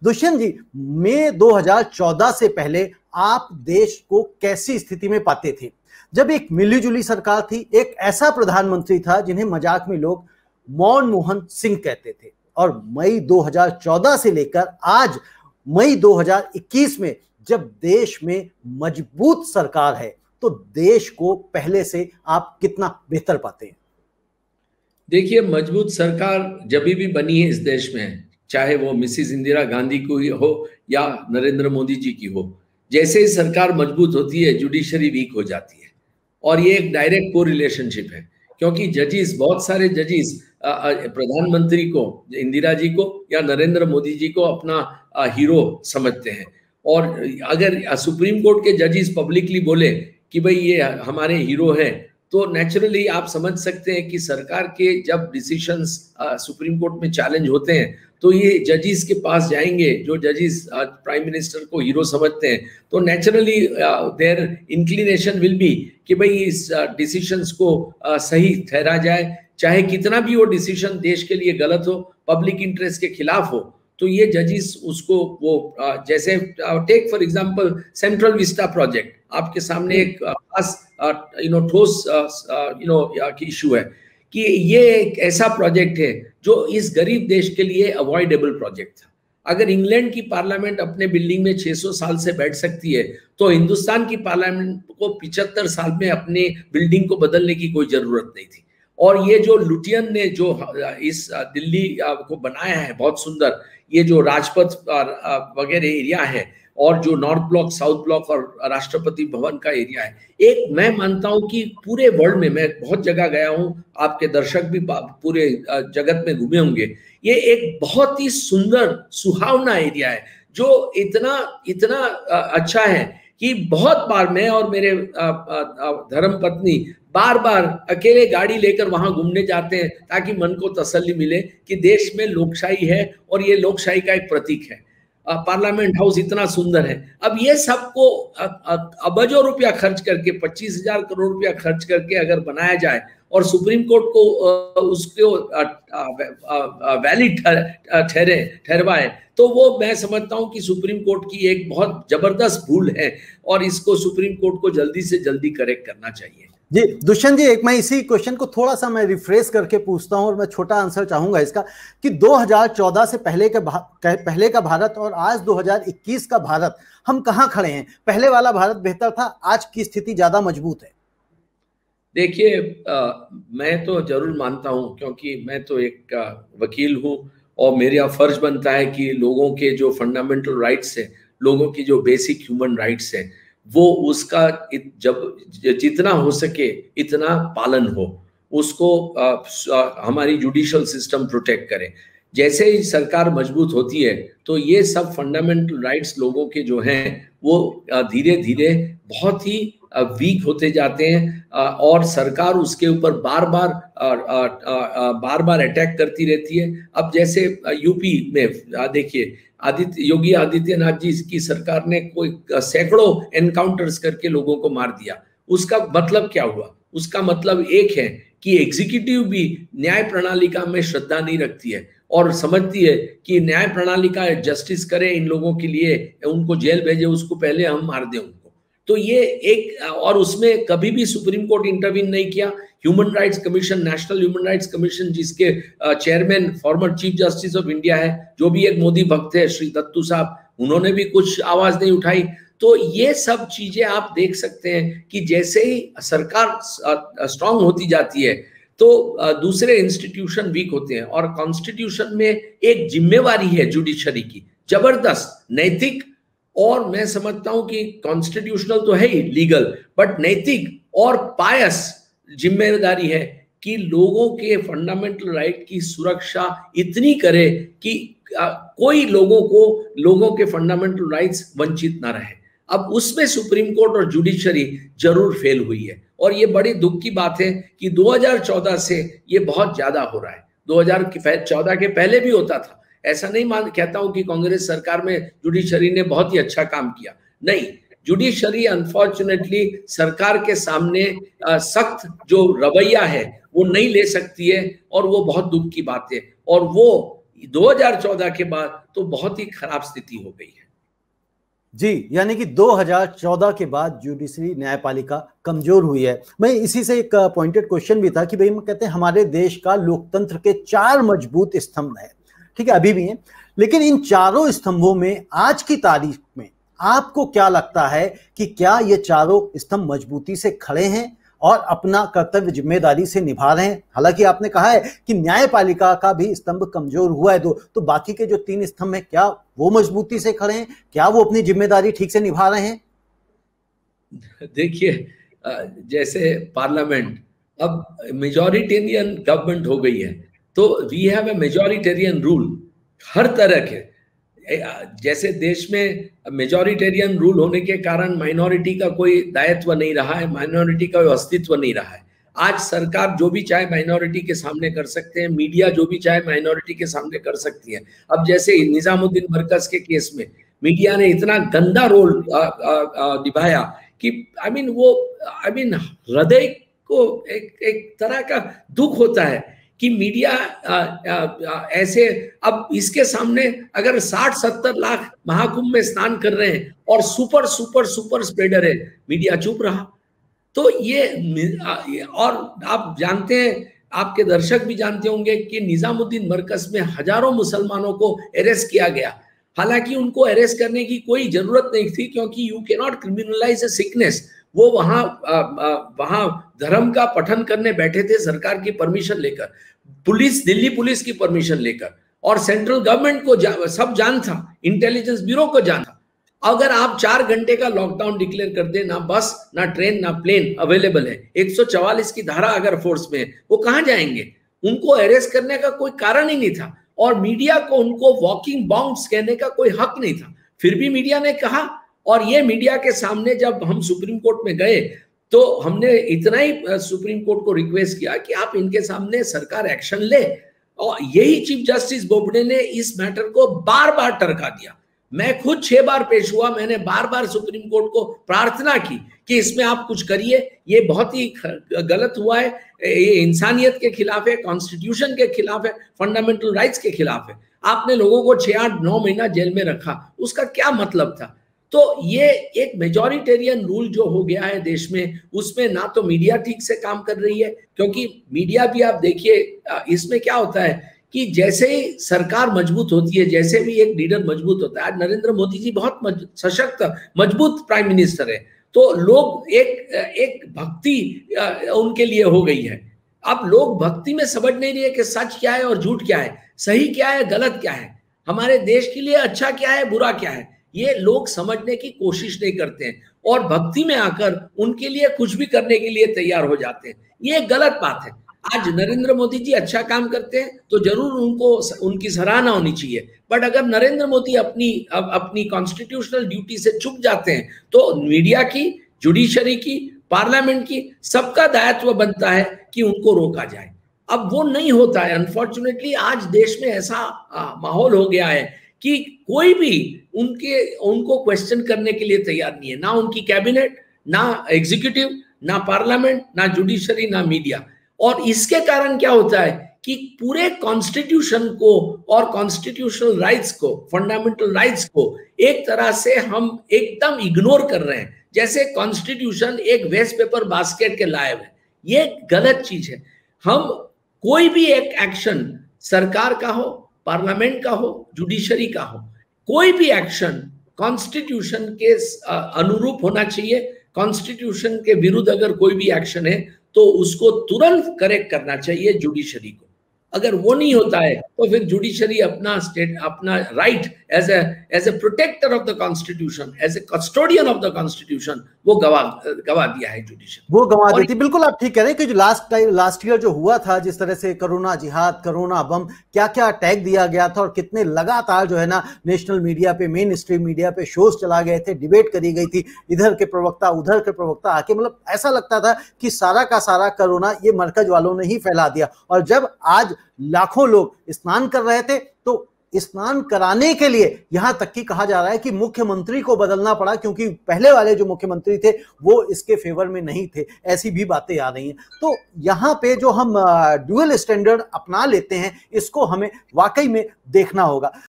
दुष्यंत जी, मई 2014 से पहले आप देश को कैसी स्थिति में पाते थे, जब एक मिलीजुली सरकार थी, एक ऐसा प्रधानमंत्री था जिन्हें मजाक में लोग मनमोहन सिंह कहते थे, और मई 2014 से लेकर आज मई 2021 में जब देश में मजबूत सरकार है, तो देश को पहले से आप कितना बेहतर पाते हैं? देखिए, मजबूत सरकार जब भी बनी है इस देश में, चाहे वो मिसिस इंदिरा गांधी की हो या नरेंद्र मोदी जी की हो, जैसे ही सरकार मजबूत होती है जुडिशरी वीक हो जाती है। और ये एक डायरेक्ट को रिलेशनशिप है, क्योंकि जजिस, बहुत सारे जजिस प्रधानमंत्री को, इंदिरा जी को या नरेंद्र मोदी जी को अपना हीरो समझते हैं। और अगर सुप्रीम कोर्ट के जजिस पब्लिकली बोले कि भाई ये हमारे हीरो हैं, तो नेचुरली आप समझ सकते हैं कि सरकार के जब डिसीशंस सुप्रीम कोर्ट में चैलेंज होते हैं, तो ये जजिस के पास जाएंगे जो जजिस प्राइम मिनिस्टर को हीरो समझते हैं। तो naturally their inclination will be कि भाई इस डिसीशंस को सही ठहरा जाए, चाहे कितना भी वो डिसीजन देश के लिए गलत हो, पब्लिक इंटरेस्ट के खिलाफ हो। तो ये जजिस उसको वो जैसे take for example Central Vista project, आपके सामने एक खास ठोस इशू है कि ये एक ऐसा प्रोजेक्ट है जो इस गरीब देश के लिए अवॉइडेबल प्रोजेक्ट था। अगर इंग्लैंड की पार्लियामेंट अपने बिल्डिंग में 600 साल से बैठ सकती है, तो हिंदुस्तान की पार्लियामेंट को 75 साल में अपने बिल्डिंग को बदलने की कोई जरूरत नहीं थी। और ये जो लुटियन ने जो इस दिल्ली को बनाया है बहुत सुंदर, ये जो राजपथ वगैरह एरिया है, और जो नॉर्थ ब्लॉक, साउथ ब्लॉक और राष्ट्रपति भवन का एरिया है, एक मैं मानता हूं कि पूरे वर्ल्ड में, मैं बहुत जगह गया हूं, आपके दर्शक भी पूरे जगत में घूमे होंगे, ये एक बहुत ही सुंदर सुहावना एरिया है जो इतना इतना अच्छा है कि बहुत बार मैं और मेरे धर्म पत्नी बार बार अकेले गाड़ी लेकर वहां घूमने जाते हैं, ताकि मन को तसल्ली मिले कि देश में लोकशाही है और ये लोकशाही का एक प्रतीक है। पार्लियामेंट हाउस इतना सुंदर है। अब ये सबको अबजों रुपया खर्च करके, 25,000 करोड़ रुपया खर्च करके अगर बनाया जाए और सुप्रीम कोर्ट को उसको वैलिड ठहरवाए, तो वो मैं समझता हूं कि सुप्रीम कोर्ट की एक बहुत जबरदस्त भूल है, और इसको सुप्रीम कोर्ट को जल्दी से जल्दी करेक्ट करना चाहिए। जी दुष्यंत जी, एक मैं इसी क्वेश्चन को थोड़ा सा मैं रिफ्रेश करके पूछता हूं, और मैं छोटा आंसर चाहूंगा इसका कि 2014 से पहले का भारत और आज 2021 का भारत, हम कहां खड़े हैं? पहले वाला भारत बेहतर था, आज की स्थिति ज्यादा मजबूत है? देखिए, मैं तो जरूर मानता हूं, क्योंकि मैं तो एक वकील हूं, और मेरा फर्ज बनता है कि लोगों के जो फंडामेंटल राइट्स है, लोगों की जो बेसिक ह्यूमन राइट्स है, वो उसका जब जितना हो सके इतना पालन हो, उसको हमारी जुडिशियल सिस्टम प्रोटेक्ट करे। जैसे ही सरकार मजबूत होती है, तो ये सब फंडामेंटल राइट्स लोगों के जो हैं वो धीरे धीरे बहुत ही वीक होते जाते हैं, और सरकार उसके ऊपर बार बार अटैक करती रहती है। अब जैसे यूपी में देखिए, योगी आदित्यनाथ जी की सरकार ने कोई सैकड़ों एनकाउंटर्स करके लोगों को मार दिया। उसका मतलब क्या हुआ? उसका मतलब एक है कि एग्जीक्यूटिव भी न्याय प्रणालिका में श्रद्धा नहीं रखती है, और समझती है कि न्याय प्रणालिका जस्टिस करे इन लोगों के लिए, उनको जेल भेजे, उसको पहले हम मार दें उनको। तो ये एक, और उसमें कभी भी सुप्रीम कोर्ट इंटरवीन नहीं किया। Human rights commission, national human rights commission, जिसके chairman former chief justice of India है, जो भी एक मोदी भक्त है, श्री दत्तू साहब, उन्होंने भी कुछ आवाज नहीं उठाई। तो ये सब चीजें आप देख सकते हैं कि जैसे ही सरकार स्ट्रांग होती जाती है, तो दूसरे इंस्टीट्यूशन वीक होते हैं। और कॉन्स्टिट्यूशन में एक जिम्मेवारी है जुडिशरी की, जबरदस्त नैतिक, और मैं समझता हूं कि कॉन्स्टिट्यूशनल तो है ही लीगल, बट नैतिक और पायस जिम्मेदारी है कि लोगों के फंडामेंटल राइट की सुरक्षा इतनी करे कि कोई लोगों के फंडामेंटल राइट्स वंचित ना रहे। अब उसमें सुप्रीम कोर्ट और जुडिशरी जरूर फेल हुई है, और ये बड़ी दुख की बात है कि 2014 से ये बहुत ज्यादा हो रहा है। 2014 के पहले भी होता था। ऐसा नहीं कहता हूं कि कांग्रेस सरकार में जुडिशरी ने बहुत ही अच्छा काम किया, नहीं। जुडिशरी अनफॉर्चुनेटली सरकार के सामने सख्त जो रवैया है वो नहीं ले सकती है, और वो बहुत दुख की बात है। और वो 2014 के बाद तो बहुत ही खराब स्थिति हो गई है। जी, यानी कि 2014 के बाद जुडिशरी न्यायपालिका कमजोर हुई है। मैं इसी से एक पॉइंटेड क्वेश्चन भी था कि भाई, हम कहते हैं हमारे देश का लोकतंत्र के 4 मजबूत स्तंभ है, ठीक है, अभी भी हैं, लेकिन इन चारों स्तंभों में आज की तारीख में आपको क्या लगता है कि क्या ये चारों स्तंभ मजबूती से खड़े हैं और अपना कर्तव्य जिम्मेदारी से निभा रहे हैं? हालांकि आपने कहा है कि न्यायपालिका का भी स्तंभ कमजोर हुआ है, तो बाकी के जो 3 स्तंभ हैं, क्या वो मजबूती से खड़े हैं? क्या वो अपनी जिम्मेदारी ठीक से निभा रहे हैं? देखिए, जैसे पार्लियामेंट अब मेजॉरिटेरियन गवर्नमेंट हो गई है, तो we have a majoritarian rule हर तरह के। जैसे देश में मेजॉरिटेरियन रूल होने के कारण माइनॉरिटी का कोई दायित्व नहीं रहा है, माइनॉरिटी का कोई अस्तित्व नहीं रहा है। आज सरकार जो भी चाहे माइनॉरिटी के सामने कर सकते हैं, मीडिया जो भी चाहे माइनॉरिटी के सामने कर सकती है। अब जैसे निजामुद्दीन मरकज के केस में मीडिया ने इतना गंदा रोल निभाया कि हृदय को एक तरह का दुख होता है कि मीडिया ऐसे। अब इसके सामने अगर 60-70 लाख महाकुंभ में स्नान कर रहे हैं और सुपर सुपर सुपर स्प्रेडर है, मीडिया चुप रहा। तो ये और आप जानते हैं, आपके दर्शक भी जानते होंगे कि निजामुद्दीन मरकज में हजारों मुसलमानों को अरेस्ट किया गया। हालांकि उनको अरेस्ट करने की कोई जरूरत नहीं थी, क्योंकि you can not criminalise a sickness. वो वहां धर्म का पठन करने बैठे थे सरकार की परमिशन लेकर, दिल्ली पुलिस की परमिशन लेकर, और सेंट्रल गवर्नमेंट को सब जान था, इंटेलिजेंस ब्यूरो को जान था। अगर आप 4 घंटे का लॉकडाउन डिक्लेयर कर दे, ना बस ना ट्रेन ना प्लेन अवेलेबल है, 144 की धारा अगर फोर्स में है, वो कहां जाएंगे? उनको अरेस्ट करने का कोई कारण ही नहीं था, और मीडिया को उनको वॉकिंग बाउंड्स कहने का कोई हक नहीं था। फिर भी मीडिया ने कहा, और ये मीडिया के सामने जब हम सुप्रीम कोर्ट में गए तो हमने इतना ही सुप्रीम कोर्ट को रिक्वेस्ट किया कि आप इनके सामने सरकार एक्शन ले, और यही चीफ जस्टिस बोबडे ने इस मैटर को बार बार टरका दिया। मैं खुद 6 बार पेश हुआ, मैंने बार बार सुप्रीम कोर्ट को प्रार्थना की कि इसमें आप कुछ करिए, ये बहुत ही गलत हुआ है, ये इंसानियत के खिलाफ है, कॉन्स्टिट्यूशन के खिलाफ है, फंडामेंटल राइट्स के खिलाफ है। आपने लोगों को 6-8-9 महीना जेल में रखा, उसका क्या मतलब था? तो ये एक मेजॉरिटेरियन रूल जो हो गया है देश में, उसमें ना तो मीडिया ठीक से काम कर रही है, क्योंकि मीडिया भी आप देखिए, इसमें क्या होता है कि जैसे ही सरकार मजबूत होती है, जैसे भी एक लीडर मजबूत होता है, आज नरेंद्र मोदी जी बहुत सशक्त मजबूत प्राइम मिनिस्टर है, तो लोग एक भक्ति उनके लिए हो गई है। अब लोग भक्ति में समझ नहीं रहे कि सच क्या है और झूठ क्या है, सही क्या है गलत क्या है, हमारे देश के लिए अच्छा क्या है बुरा क्या है, ये लोग समझने की कोशिश नहीं करते हैं, और भक्ति में आकर उनके लिए कुछ भी करने के लिए तैयार हो जाते हैं। ये गलत बात है। आज नरेंद्र मोदी जी अच्छा काम करते हैं तो जरूर उनकी सराहना होनी चाहिए, बट अगर नरेंद्र मोदी अपनी कॉन्स्टिट्यूशनल ड्यूटी से चूक जाते हैं तो मीडिया की, जुडिशरी की, पार्लियामेंट की, सबका दायित्व बनता है कि उनको रोका जाए। अब वो नहीं होता है। अनफॉर्चुनेटली आज देश में ऐसा माहौल हो गया है कि कोई भी उनको क्वेश्चन करने के लिए तैयार नहीं है, ना उनकी कैबिनेट, ना एग्जीक्यूटिव, ना पार्लियामेंट, ना जुडिशरी, ना मीडिया। और इसके कारण क्या होता है कि पूरे कॉन्स्टिट्यूशन को और कॉन्स्टिट्यूशनल राइट्स को, फंडामेंटल राइट्स को एक तरह से हम एकदम इग्नोर कर रहे हैं, जैसे कॉन्स्टिट्यूशन एक वेस्ट पेपर बास्केट के लायक है। ये गलत चीज है। हम कोई भी एक एक्शन, सरकार का हो, पार्लियामेंट का हो, जुडिशरी का हो, कोई भी एक्शन कॉन्स्टिट्यूशन के अनुरूप होना चाहिए। कॉन्स्टिट्यूशन के विरुद्ध अगर कोई भी एक्शन है तो उसको तुरंत करेक्ट करना चाहिए जुडिशरी को। अगर वो नहीं होता है तो फिर जुडिशरी अपना right as a protector of the constitution, as a custodian of the constitution, वो गवा दिया है जुडिशरी, वो गवा देती। बिल्कुल आप ठीक कह रहे हैं कि जो लास्ट ईयर जो हुआ था, जिस तरह से कोरोना जिहाद, कोरोना बम, क्या क्या अटैक दिया गया था, और कितने लगातार जो है ना नेशनल मीडिया पे, मेन स्ट्रीम मीडिया पे शोज चला गए थे, डिबेट करी गई थी, इधर के प्रवक्ता उधर के प्रवक्ता आके, मतलब ऐसा लगता था कि सारा का सारा कोरोना ये मरकज वालों ने ही फैला दिया। और जब आज लाखों लोग स्नान कर रहे थे तो स्नान कराने के लिए यहां तक कि कहा जा रहा है कि मुख्यमंत्री को बदलना पड़ा, क्योंकि पहले वाले जो मुख्यमंत्री थे वो इसके फेवर में नहीं थे, ऐसी भी बातें आ रही हैं। तो यहां पे जो हम ड्यूअल स्टैंडर्ड अपना लेते हैं, इसको हमें वाकई में देखना होगा।